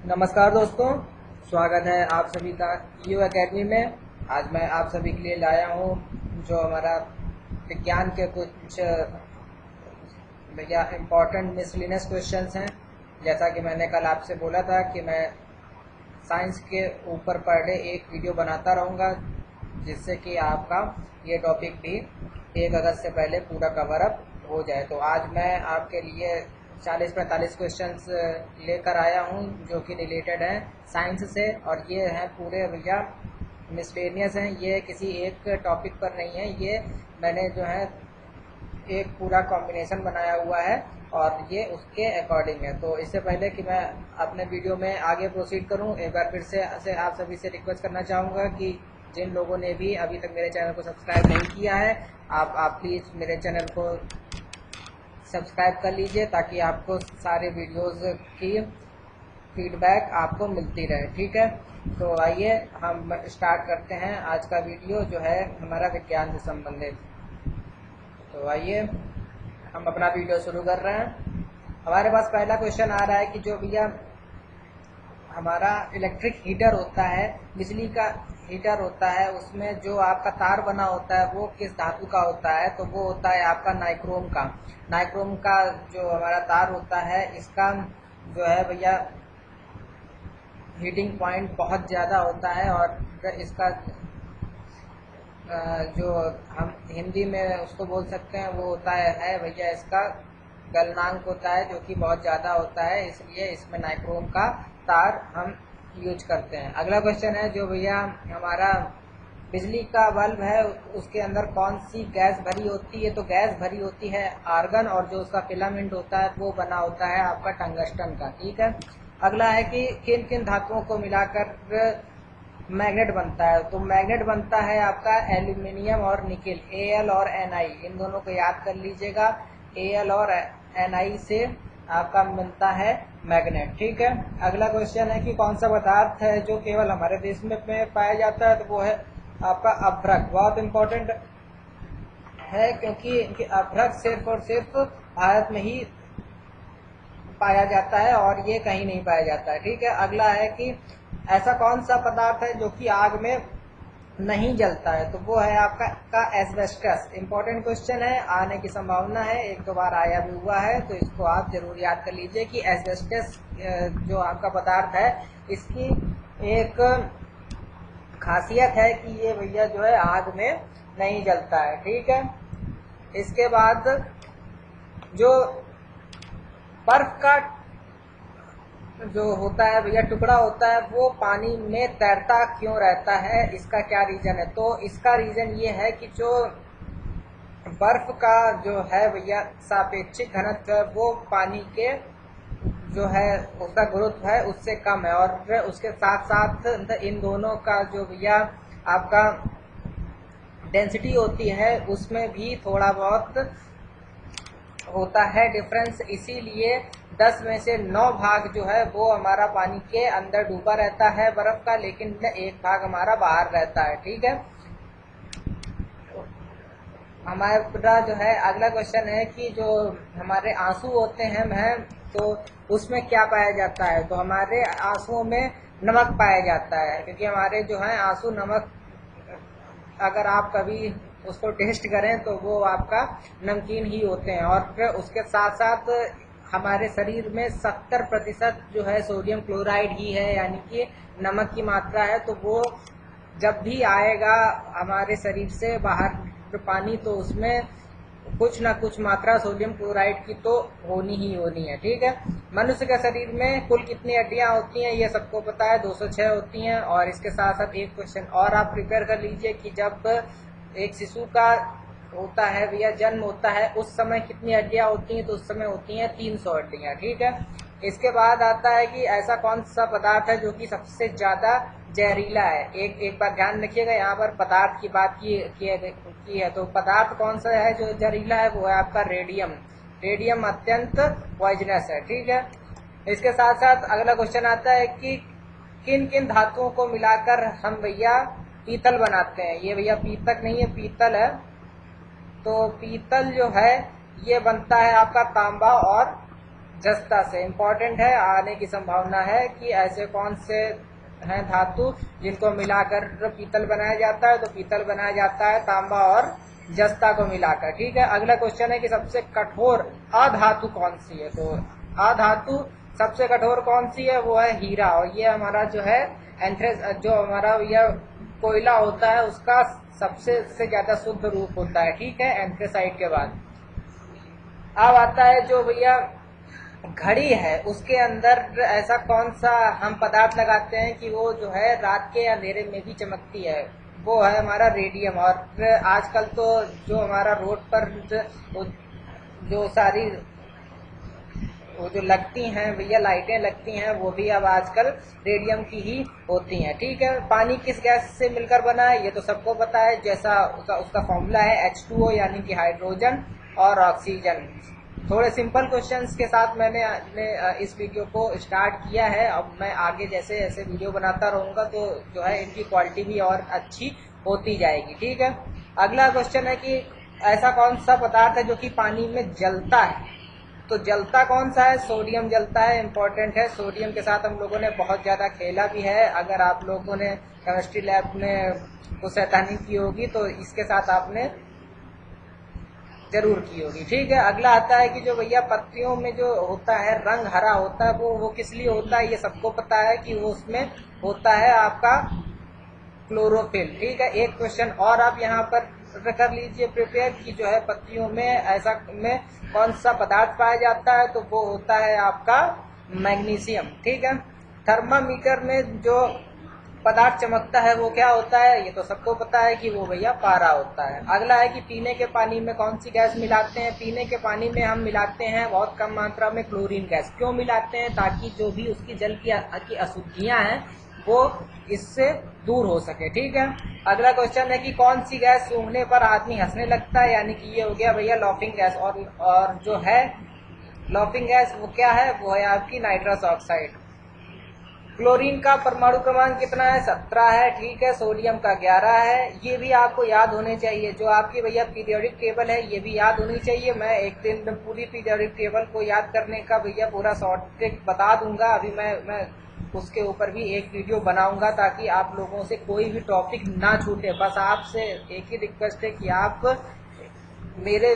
नमस्कार दोस्तों, स्वागत है आप सभी का यू एकेडमी में। आज मैं आप सभी के लिए लाया हूँ जो हमारा विज्ञान के कुछ भैया इम्पोर्टेंट मिसलिनियस क्वेश्चंस हैं। जैसा कि मैंने कल आपसे बोला था कि मैं साइंस के ऊपर पर डे एक वीडियो बनाता रहूँगा, जिससे कि आपका ये टॉपिक भी 1 अगस्त से पहले पूरा कवर अप हो जाए। तो आज मैं आपके लिए 40-45 क्वेश्चंस लेकर आया हूँ जो कि रिलेटेड हैं साइंस से, और ये हैं पूरे भैया मिसलेनियस हैं। ये किसी एक टॉपिक पर नहीं है, ये मैंने जो है एक पूरा कॉम्बिनेशन बनाया हुआ है और ये उसके अकॉर्डिंग है। तो इससे पहले कि मैं अपने वीडियो में आगे प्रोसीड करूं, एक बार फिर से आप सभी से रिक्वेस्ट करना चाहूँगा कि जिन लोगों ने भी अभी तक मेरे चैनल को सब्सक्राइब नहीं किया है, आप प्लीज़ मेरे चैनल को सब्सक्राइब कर लीजिए, ताकि आपको सारे वीडियोज़ की फीडबैक आपको मिलती रहे। ठीक है, तो आइए हम स्टार्ट करते हैं आज का वीडियो जो है हमारा विज्ञान से संबंधित। तो आइए हम अपना वीडियो शुरू कर रहे हैं। हमारे पास पहला क्वेश्चन आ रहा है कि जो भैया हमारा इलेक्ट्रिक हीटर होता है, बिजली का हीटर होता है, उसमें जो आपका तार बना होता है वो किस धातु का होता है? तो वो होता है आपका नाइक्रोम का। नाइक्रोम का जो हमारा तार होता है, इसका जो है भैया हीटिंग पॉइंट बहुत ज़्यादा होता है, और इसका जो हम हिंदी में उसको बोल सकते हैं वो होता है भैया इसका गलनांक होता है, जो कि बहुत ज़्यादा होता है, इसलिए इसमें नाइक्रोम का तार हम यूज करते हैं। अगला क्वेश्चन है जो भैया हमारा बिजली का बल्ब है, उसके अंदर कौन सी गैस भरी होती है? तो गैस भरी होती है आर्गन, और जो उसका फिलामेंट होता है वो बना होता है आपका टंगस्टन का। ठीक है, अगला है कि किन किन धातुओं को मिलाकर मैग्नेट बनता है? तो मैग्नेट बनता है आपका एल्यूमिनियम और निकेल, Al और Ni, इन दोनों को याद कर लीजिएगा। Al और Ni से आपका मिलता है मैग्नेट। ठीक है, अगला क्वेश्चन है कि कौन सा पदार्थ है जो केवल हमारे देश में पाया जाता है? तो वो है आपका अभ्रक। बहुत इंपॉर्टेंट है, क्योंकि इनकी अभ्रक सिर्फ और सिर्फ भारत में ही पाया जाता है और ये कहीं नहीं पाया जाता है। ठीक है, अगला है कि ऐसा कौन सा पदार्थ है जो कि आग में नहीं जलता है? तो वो है आपका एस्बेस्टस। इंपॉर्टेंट क्वेश्चन है, आने की संभावना है, एक दो बार आया भी हुआ है, तो इसको आप जरूर याद कर लीजिए कि एस्बेस्टस जो आपका पदार्थ है, इसकी एक खासियत है कि ये भैया जो है आग में नहीं जलता है। ठीक है, इसके बाद जो बर्फ का जो होता है भैया टुकड़ा होता है, वो पानी में तैरता क्यों रहता है? इसका क्या रीजन है? तो इसका रीजन ये है कि जो बर्फ का जो है भैया सापेक्षिक घनत्व है, वो पानी के जो है उसका गुरुत्व है उससे कम है, और उसके साथ साथ इन दोनों का जो भैया आपका डेंसिटी होती है उसमें भी थोड़ा बहुत होता है डिफरेंस। इसीलिए 10 में से 9 भाग जो है वो हमारा पानी के अंदर डूबा रहता है बर्फ का, लेकिन एक भाग हमारा बाहर रहता है। ठीक है, हमारा जो है अगला क्वेश्चन है कि जो हमारे आंसू होते हैं मैम, तो उसमें क्या पाया जाता है? तो हमारे आंसुओं में नमक पाया जाता है, क्योंकि हमारे जो है आंसू नमक, अगर आप कभी उसको टेस्ट करें तो वो आपका नमकीन ही होते हैं। और फिर उसके साथ साथ हमारे शरीर में 70% जो है सोडियम क्लोराइड ही है, यानी कि नमक की मात्रा है। तो वो जब भी आएगा हमारे शरीर से बाहर पानी, तो उसमें कुछ ना कुछ मात्रा सोडियम क्लोराइड की तो होनी ही होनी है। ठीक है, मनुष्य के शरीर में कुल कितनी हड्डियां होती हैं? ये सबको पता है, 206 होती हैं। और इसके साथ साथ एक क्वेश्चन और आप प्रिपेयर कर लीजिए कि जब एक शिशु का होता है भैया जन्म होता है, उस समय कितनी हड्डियां होती हैं? तो उस समय होती हैं 300 हड्डियां। ठीक है, इसके बाद आता है कि ऐसा कौन सा पदार्थ है जो कि सबसे ज्यादा जहरीला है? एक बार ध्यान रखिएगा, यहाँ पर पदार्थ की बात की है, तो पदार्थ कौन सा है जो जहरीला है? वो है आपका रेडियम। रेडियम अत्यंत पॉइजनस है। ठीक है, इसके साथ साथ अगला क्वेश्चन आता है कि किन किन धातुओं को मिलाकर हम भैया पीतल बनाते हैं? ये भैया पीतक नहीं है, पीतल है। तो पीतल जो है ये बनता है आपका तांबा और जस्ता से इम्पोर्टेंट है, आने की संभावना है कि ऐसे कौन से हैं धातु जिनको मिलाकर पीतल बनाया जाता है, तो पीतल बनाया जाता है तांबा और जस्ता को मिलाकर। ठीक है, अगला क्वेश्चन है कि सबसे कठोर अधातु कौन सी है। तो अधातु सबसे कठोर कौन सी है, वो है हीरा। और ये हमारा जो है एंथ्रेस, जो हमारा यह कोयला होता है उसका सबसे से ज्यादा शुद्ध रूप होता है। ठीक है, एंथ्रेसाइट के बाद अब आता है जो भैया घड़ी है, उसके अंदर ऐसा कौन सा हम पदार्थ लगाते हैं कि वो जो है रात के अंधेरे में भी चमकती है, वो है हमारा रेडियम। और आजकल तो जो हमारा रोड पर जो सारी वो जो लगती हैं भैया लाइटें लगती हैं, वो भी अब आजकल रेडियम की ही होती हैं। ठीक है, पानी किस गैस से मिलकर बना है, ये तो सबको पता है, जैसा उसका फॉर्मूला है H2O यानी कि हाइड्रोजन और ऑक्सीजन। थोड़े सिंपल क्वेश्चंस के साथ मैंने इस वीडियो को स्टार्ट किया है। अब मैं आगे जैसे जैसे वीडियो बनाता रहूँगा तो जो है इनकी क्वालिटी भी और अच्छी होती जाएगी। ठीक है, अगला क्वेश्चन है कि ऐसा कौन सा पदार्थ है जो कि पानी में जलता है। तो जलता कौन सा है, सोडियम जलता है, इम्पोर्टेंट है। सोडियम के साथ हम लोगों ने बहुत ज़्यादा खेला भी है। अगर आप लोगों ने केमिस्ट्री लैब में कुछ शैतानी की होगी तो इसके साथ आपने जरूर की होगी। ठीक है, अगला आता है कि जो भैया पत्तियों में जो होता है रंग हरा होता है, वो किस लिए होता है, ये सबको पता है कि वो उसमें होता है आपका क्लोरोफिल। ठीक है, एक क्वेश्चन और आप यहाँ पर कर लीजिए प्रिपेयर कि जो है पत्तियों में ऐसा में कौन सा पदार्थ पाया जाता है, तो वो होता है आपका मैग्नीशियम। ठीक है, थर्मामीटर में जो पदार्थ चमकता है वो क्या होता है, ये तो सबको पता है कि वो भैया पारा होता है। अगला है कि पीने के पानी में कौन सी गैस मिलाते हैं। पीने के पानी में हम मिलाते हैं बहुत कम मात्रा में क्लोरीन गैस। क्यों मिलाते हैं, ताकि जो भी उसकी जल की अशुद्धियां हैं वो इससे दूर हो सके। ठीक है, अगला क्वेश्चन है कि कौन सी गैस सूंघने पर आदमी हंसने लगता है, यानी कि ये हो गया भैया लॉफिंग गैस। और जो है लॉफिंग गैस वो क्या है, वो है आपकी नाइट्रस ऑक्साइड। क्लोरीन का परमाणु क्रमांक कितना है, 17 है। ठीक है, सोडियम का 11 है। ये भी आपको याद होने चाहिए, जो आपकी भैया पीरियोडिक टेबल है ये भी याद होनी चाहिए। मैं एक दिन पूरी पीरियोडिक टेबल को याद करने का भैया पूरा शॉर्ट ट्रिक बता दूंगा। अभी मैं उसके ऊपर भी एक वीडियो बनाऊंगा ताकि आप लोगों से कोई भी टॉपिक ना छूटे। बस आपसे एक ही रिक्वेस्ट है कि आप मेरे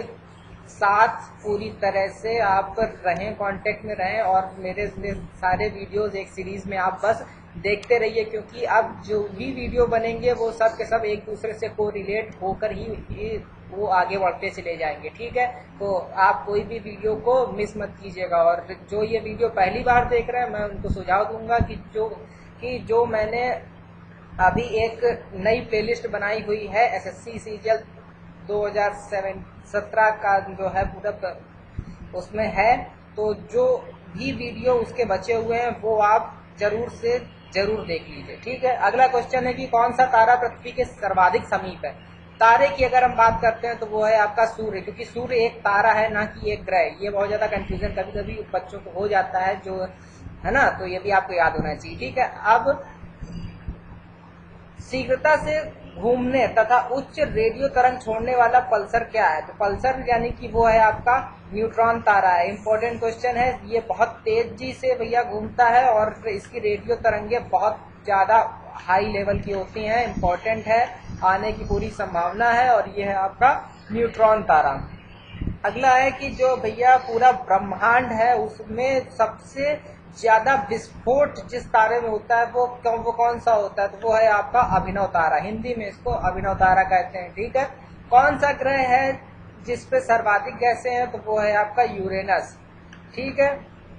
साथ पूरी तरह से आप रहें, कांटेक्ट में रहें और मेरे सारे वीडियोस एक सीरीज में आप बस देखते रहिए, क्योंकि अब जो भी वीडियो बनेंगे वो सब के सब एक दूसरे से कोरिलेट होकर ही वो आगे बढ़ते चले जाएंगे। ठीक है, तो आप कोई भी वीडियो को मिस मत कीजिएगा। और जो ये वीडियो पहली बार देख रहे हैं, मैं उनको सुझाव दूंगा कि जो मैंने अभी एक नई प्लेलिस्ट बनाई हुई है SSC सीजीएल 2017 का जो है पूरा उसमें है, तो जो भी वीडियो उसके बचे हुए हैं वो आप जरूर से जरूर देख लीजिए। ठीक है, अगला क्वेश्चन है कि कौन सा तारा पृथ्वी के सर्वाधिक समीप है। तारे की अगर हम बात करते हैं तो वो है आपका सूर्य, क्योंकि सूर्य एक तारा है ना कि एक ग्रह। ये बहुत ज्यादा कंफ्यूजन कभी कभी बच्चों को हो जाता है, जो है ना, तो ये भी आपको याद होना चाहिए। ठीक है, अब शीघ्रता से घूमने तथा उच्च रेडियो तरंग छोड़ने वाला पल्सर क्या है। तो पल्सर यानी कि वो है आपका न्यूट्रॉन तारा है। इंपॉर्टेंट क्वेश्चन है, ये बहुत तेजी से भैया घूमता है और इसकी रेडियो तरंगे बहुत ज्यादा हाई लेवल की होती हैं। इंपॉर्टेंट है, आने की पूरी संभावना है, और ये है आपका न्यूट्रॉन तारा। अगला है कि जो भैया पूरा ब्रह्मांड है उसमें सबसे ज्यादा विस्फोट जिस तारे में होता है वो कौन सा होता है, तो वो है आपका अभिनव तारा। हिंदी में इसको अभिनव तारा कहते हैं। ठीक है, कौन सा ग्रह है जिसपे सर्वाधिक गैसें हैं, तो वो है आपका यूरेनस। ठीक है,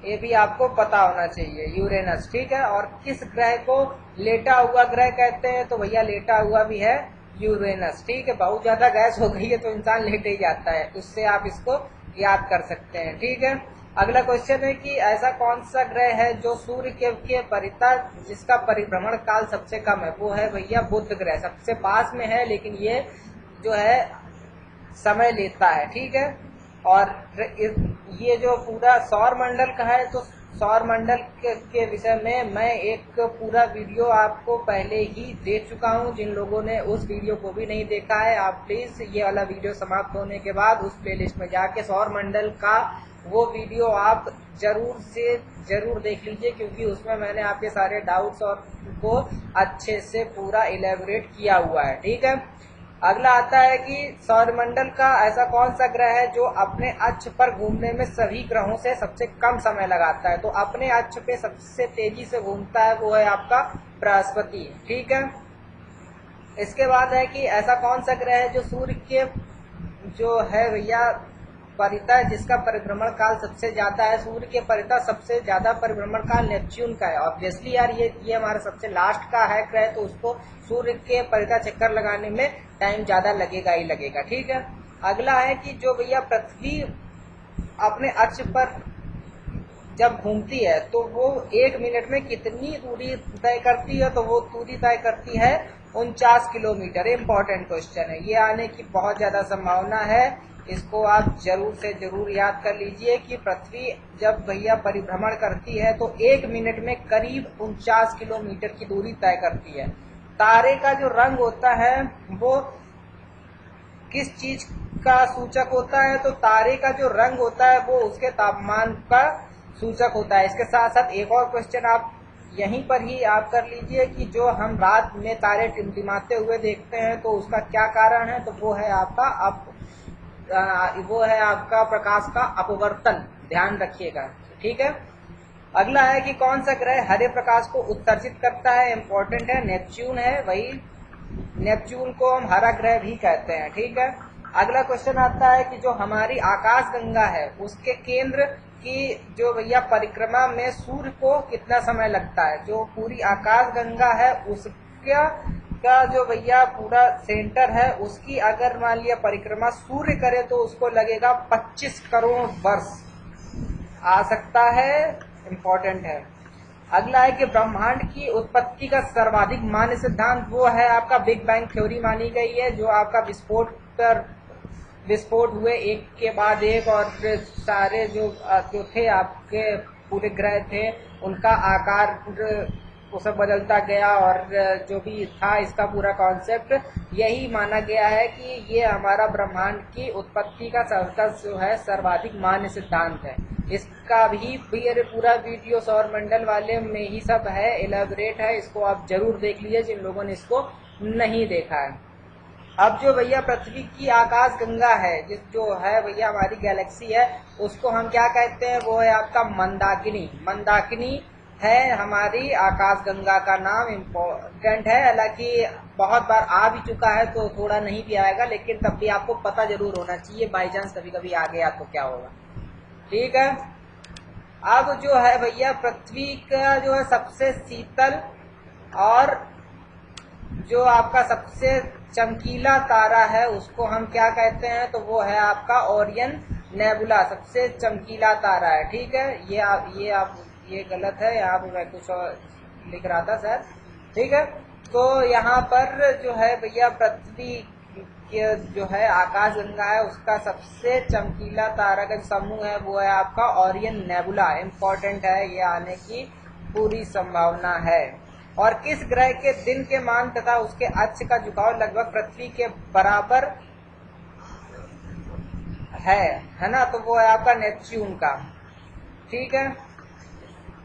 ये भी आपको पता होना चाहिए, यूरेनस। ठीक है, और किस ग्रह को लेटा हुआ ग्रह कहते हैं, तो भैया लेटा हुआ भी है यूरेनस। ठीक है, बहुत ज्यादा गैस हो गई है तो इंसान लेटे ही जाता है, उससे आप इसको याद कर सकते हैं। ठीक है, अगला क्वेश्चन है कि ऐसा कौन सा ग्रह है जो सूर्य के परिता जिसका परिभ्रमण काल सबसे कम है, वो है भैया बुध ग्रह। सबसे पास में है लेकिन ये जो है समय लेता है। ठीक है, और ये जो पूरा सौर मंडल का है, तो सौर मंडल के विषय में मैं एक पूरा वीडियो आपको पहले ही दे चुका हूं। जिन लोगों ने उस वीडियो को भी नहीं देखा है, आप प्लीज ये वाला वीडियो समाप्त होने के बाद उस प्लेलिस्ट में जाके सौर मंडल का वो वीडियो आप जरूर से जरूर देख लीजिए, क्योंकि उसमें मैंने आपके सारे डाउट्स और को अच्छे से पूरा इलेबोरेट किया हुआ है। ठीक है, अगला आता है कि सौरमंडल का ऐसा कौन सा ग्रह है जो अपने अक्ष पर घूमने में सभी ग्रहों से सबसे कम समय लगाता है। तो अपने अक्ष पे सबसे तेजी से घूमता है वो है आपका बृहस्पति। ठीक है, इसके बाद है कि ऐसा कौन सा ग्रह है जो सूर्य के जो है भैया परितः जिसका परिभ्रमण काल सबसे ज्यादा है। सूर्य के परितः सबसे ज्यादा परिभ्रमण काल नेपच्यून का है। ऑब्वियसली यार ये हमारा सबसे लास्ट का है ग्रह, तो उसको सूर्य के परितः चक्कर लगाने में टाइम ज्यादा लगेगा ही लगेगा। ठीक है, अगला है कि जो भैया पृथ्वी अपने अक्ष पर जब घूमती है तो वो 1 मिनट में कितनी दूरी तय करती है। तो वो दूरी तय करती है 49 किलोमीटर। इम्पोर्टेंट क्वेश्चन है, ये आने की बहुत ज्यादा संभावना है। इसको आप जरूर से जरूर याद कर लीजिए कि पृथ्वी जब भैया परिभ्रमण करती है तो 1 मिनट में करीब 49 किलोमीटर की दूरी तय करती है। तारे का जो रंग होता है वो किस चीज का सूचक होता है। तो तारे का जो रंग होता है वो उसके तापमान का सूचक होता है। इसके साथ साथ एक और क्वेश्चन आप यहीं पर ही आप कर लीजिए कि जो हम रात में तारे टिमटिमाते हुए देखते हैं तो उसका क्या कारण है। तो वो है आपका प्रकाश का अपवर्तन, ध्यान रखिएगा। ठीक है, अगला है कि कौन सा ग्रह हरे प्रकाश को उत्सर्जित करता है। इंपॉर्टेंट है, नेपच्यून है। वही नेपच्यून को हम हरा ग्रह भी कहते हैं। ठीक है, अगला क्वेश्चन आता है कि जो हमारी आकाश गंगा है उसके केंद्र की जो भैया परिक्रमा में सूर्य को कितना समय लगता है। जो पूरी आकाश गंगा है उसका जो भैया पूरा सेंटर है उसकी अगर मान लिया परिक्रमा सूर्य करे तो उसको लगेगा 25 करोड़ वर्ष आ सकता है। इम्पोर्टेंट है। अगला है कि ब्रह्मांड की उत्पत्ति का सर्वाधिक मान्य सिद्धांत वो है आपका बिग बैंग थ्योरी मानी गई है, जो आपका विस्फोट हुए एक के बाद एक और सारे जो थे आपके पूरे ग्रह थे उनका आकार उसे बदलता गया और जो भी था इसका पूरा कॉन्सेप्ट यही माना गया है कि ये हमारा ब्रह्मांड की उत्पत्ति का जो है सर्वाधिक मान्य सिद्धांत है। इसका भी पूरा वीडियो सौरमंडल वाले में ही सब है, इलेबोरेट है। इसको आप जरूर देख लीजिए जिन लोगों ने इसको नहीं देखा है। अब जो भैया पृथ्वी की आकाश गंगा है, जिस जो है भैया हमारी गैलेक्सी है, उसको हम क्या कहते हैं, वो है आपका मंदाकिनी। मंदाकिनी है हमारी आकाश गंगा का नाम। इम्पोर्टेंट है, हालांकि बहुत बार आ भी चुका है तो थोड़ा नहीं भी आएगा, लेकिन तब भी आपको पता जरूर होना चाहिए, बाई चांस कभी कभी आ गया तो क्या होगा। ठीक है, अब जो है भैया पृथ्वी का जो है सबसे शीतल और जो आपका सबसे चमकीला तारा है उसको हम क्या कहते हैं, तो वो है आपका ओरियन नेबुला, सबसे चमकीला तारा है। ठीक है, ये गलत है, यहाँ पे मैं कुछ और लिख रहा था सर। ठीक है, तो यहाँ पर जो है भैया पृथ्वी के जो है आकाश गंगा है उसका सबसे चमकीला तारा का समूह है वो है आपका ओरियन नेबुला। इम्पोर्टेंट है, ये आने की पूरी संभावना है। और किस ग्रह के दिन के मान तथा उसके अक्ष का झुकाव लगभग पृथ्वी के बराबर है ना, तो वो है आपका नेपच्यून का। ठीक है,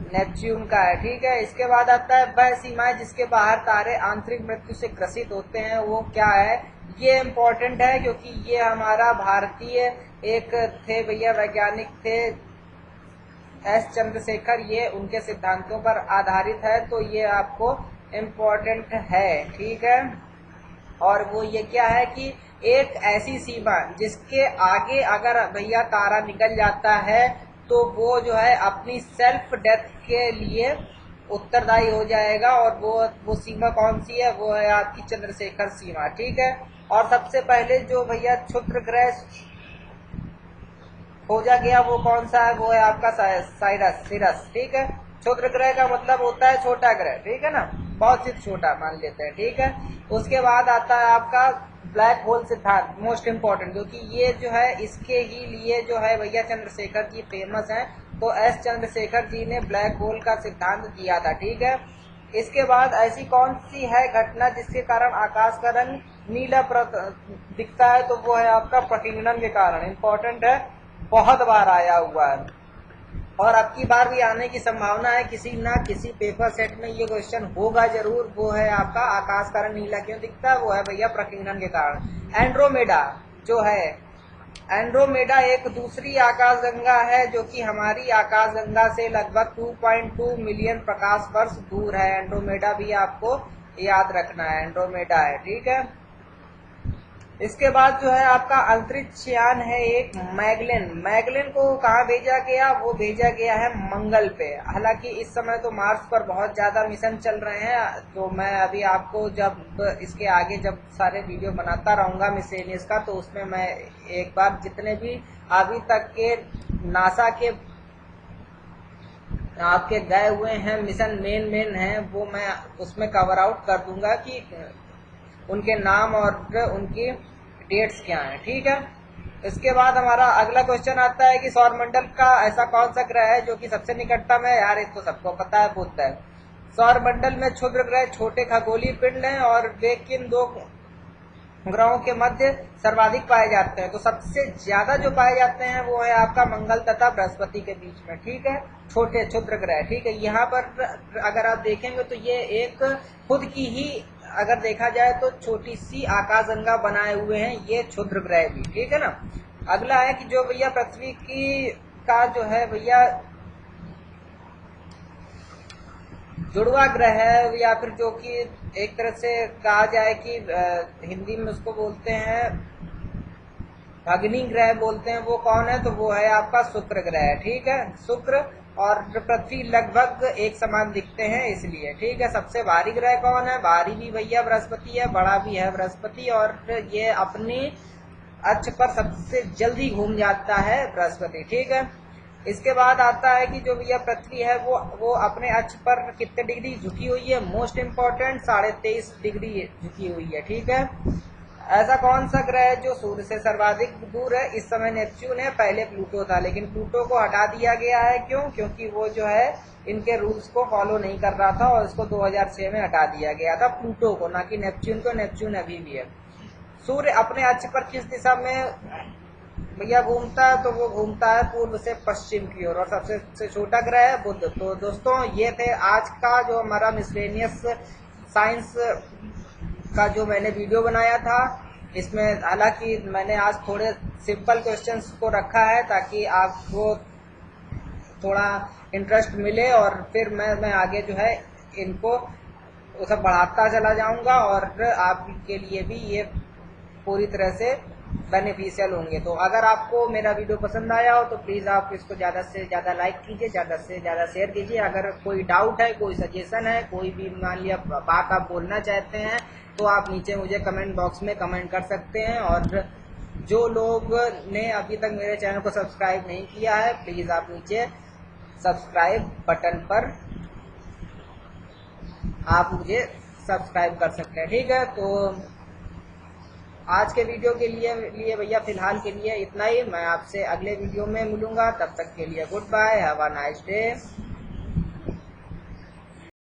नेपच्यून का है। ठीक है, इसके बाद आता है वह सीमाएं जिसके बाहर तारे आंतरिक मृत्यु से ग्रसित होते हैं, वो क्या है। ये इम्पोर्टेंट है क्योंकि ये हमारा भारतीय एक थे भैया वैज्ञानिक थे एस चंद्रशेखर, ये उनके सिद्धांतों पर आधारित है, तो ये आपको इम्पोर्टेंट है। ठीक है, और वो ये क्या है कि एक ऐसी सीमा जिसके आगे अगर भैया तारा निकल जाता है तो वो जो है अपनी सेल्फ डेथ के लिए उत्तरदायी हो जाएगा। और वो सीमा कौन सी है, वो है आपकी चंद्रशेखर सीमा। ठीक है, और सबसे पहले जो भैया क्षुद्र ग्रह खोजा गया वो कौन सा है, वो है आपका सिरस। ठीक है, क्षुद्र ग्रह का मतलब होता है छोटा ग्रह, ठीक है ना, बहुत ही छोटा मान लेते हैं। ठीक है, उसके बाद आता है आपका ब्लैक होल सिद्धांत, मोस्ट इम्पोर्टेंट, क्योंकि ये जो है इसके ही लिए जो है भैया चंद्रशेखर जी फेमस हैं, तो एस चंद्रशेखर जी ने ब्लैक होल का सिद्धांत दिया था। ठीक है, इसके बाद ऐसी कौन सी है घटना जिसके कारण आकाश का रंग नीला दिखता है, तो वो है आपका प्रतिघनन के कारण। इम्पोर्टेंट है, बहुत बार आया हुआ है। और अब की बार भी आने की संभावना है, किसी ना किसी पेपर सेट में ये क्वेश्चन होगा जरूर। वो है आपका आकाश कारण नीला क्यों दिखता है, वो है भैया प्रकीर्णन के कारण। एंड्रोमेडा जो है, एंड्रोमेडा एक दूसरी आकाशगंगा है जो कि हमारी आकाशगंगा से लगभग 2.2 मिलियन प्रकाश वर्ष दूर है। एंड्रोमेडा भी आपको याद रखना है, एंड्रोमेडा है, ठीक है। इसके बाद जो है आपका अंतरिक्ष यान है एक मैगलेन। मैगलेन को कहाँ भेजा गया, वो भेजा गया है मंगल पे। हालांकि इस समय तो मार्स पर बहुत ज्यादा मिशन चल रहे हैं, तो मैं अभी आपको जब इसके आगे जब सारे वीडियो बनाता रहूंगा मिसलेनियस का, तो उसमें मैं एक बार जितने भी अभी तक के नासा के आपके गए हुए हैं मिशन मेन हैं, वो मैं उसमें कवर आउट कर दूंगा कि उनके नाम और उनकी डेट्स क्या हैं, ठीक है। इसके बाद हमारा अगला क्वेश्चन आता है कि सौरमंडल का ऐसा कौन सा ग्रह है जो कि सबसे निकटतम है। यार ये तो सबको पता है, बुध है। सौरमंडल में क्षुद्र ग्रह छोटे खगोलीय पिंड हैं और वे किन दो ग्रहों के मध्य सर्वाधिक पाए जाते हैं। तो सबसे ज्यादा जो पाए जाते हैं वो है आपका मंगल तथा बृहस्पति के बीच में, ठीक है, छोटे क्षुद्र ग्रह, ठीक है। यहाँ पर अगर आप देखेंगे तो ये एक खुद की ही अगर देखा जाए तो छोटी सी आकाशगंगा बनाए हुए हैं ये क्षुद्र ग्रह भी, ठीक है ना। अगला है कि जो भैया पृथ्वी की का जो है भैया जुड़वा ग्रह है, या फिर जो कि एक तरह से कहा जाए कि हिंदी में उसको बोलते हैं अग्नि ग्रह बोलते हैं, वो कौन है, तो वो है आपका शुक्र ग्रह, ठीक है। शुक्र और पृथ्वी लगभग एक समान दिखते हैं इसलिए, ठीक है। सबसे भारी ग्रह कौन है, भारी भी भैया बृहस्पति है, बड़ा भी है बृहस्पति, और ये अपनी अक्ष पर सबसे जल्दी घूम जाता है बृहस्पति, ठीक है। इसके बाद आता है कि जो भैया पृथ्वी है वो अपने अक्ष पर कितने डिग्री झुकी हुई है, मोस्ट इम्पोर्टेंट 23.5 डिग्री झुकी हुई है, ठीक है। ऐसा कौन सा ग्रह है जो सूर्य से सर्वाधिक दूर है। इस समय नेपच्यून है, पहले प्लूटो था, लेकिन प्लूटो को हटा दिया गया है, क्यों, क्योंकि वो जो है इनके रूल्स को फॉलो नहीं कर रहा था और इसको 2006 में हटा दिया गया था प्लूटो को, ना कि नेपच्यून को। नेपच्यून अभी भी है। सूर्य अपने अक्ष पर किस दिशा में भैया घूमता है, तो वो घूमता है पूर्व से पश्चिम की ओर, और सबसे छोटा ग्रह है बुध। तो दोस्तों ये थे आज का जो हमारा मिसलेनियस साइंस का जो मैंने वीडियो बनाया था। इसमें हालांकि मैंने आज थोड़े सिंपल क्वेश्चंस को रखा है ताकि आपको थोड़ा इंटरेस्ट मिले, और फिर मैं आगे जो है इनको उसे बढ़ाता चला जाऊंगा और आपके लिए भी ये पूरी तरह से बेनिफिशियल होंगे। तो अगर आपको मेरा वीडियो पसंद आया हो तो प्लीज़ आप इसको ज़्यादा से ज़्यादा लाइक कीजिए, ज़्यादा से ज़्यादा शेयर कीजिए। अगर कोई डाउट है, कोई सजेशन है, कोई भी मान लिया बात आप बोलना चाहते हैं, तो आप नीचे मुझे कमेंट बॉक्स में कमेंट कर सकते हैं। और जो लोग ने अभी तक मेरे चैनल को सब्सक्राइब नहीं किया है, प्लीज़ आप नीचे सब्सक्राइब बटन पर आप मुझे सब्सक्राइब कर सकते हैं, ठीक है। तो आज के वीडियो के लिए भैया फिलहाल के लिए इतना ही। मैं आपसे अगले वीडियो में मिलूंगा, तब तक के लिए goodbye, have a nice day.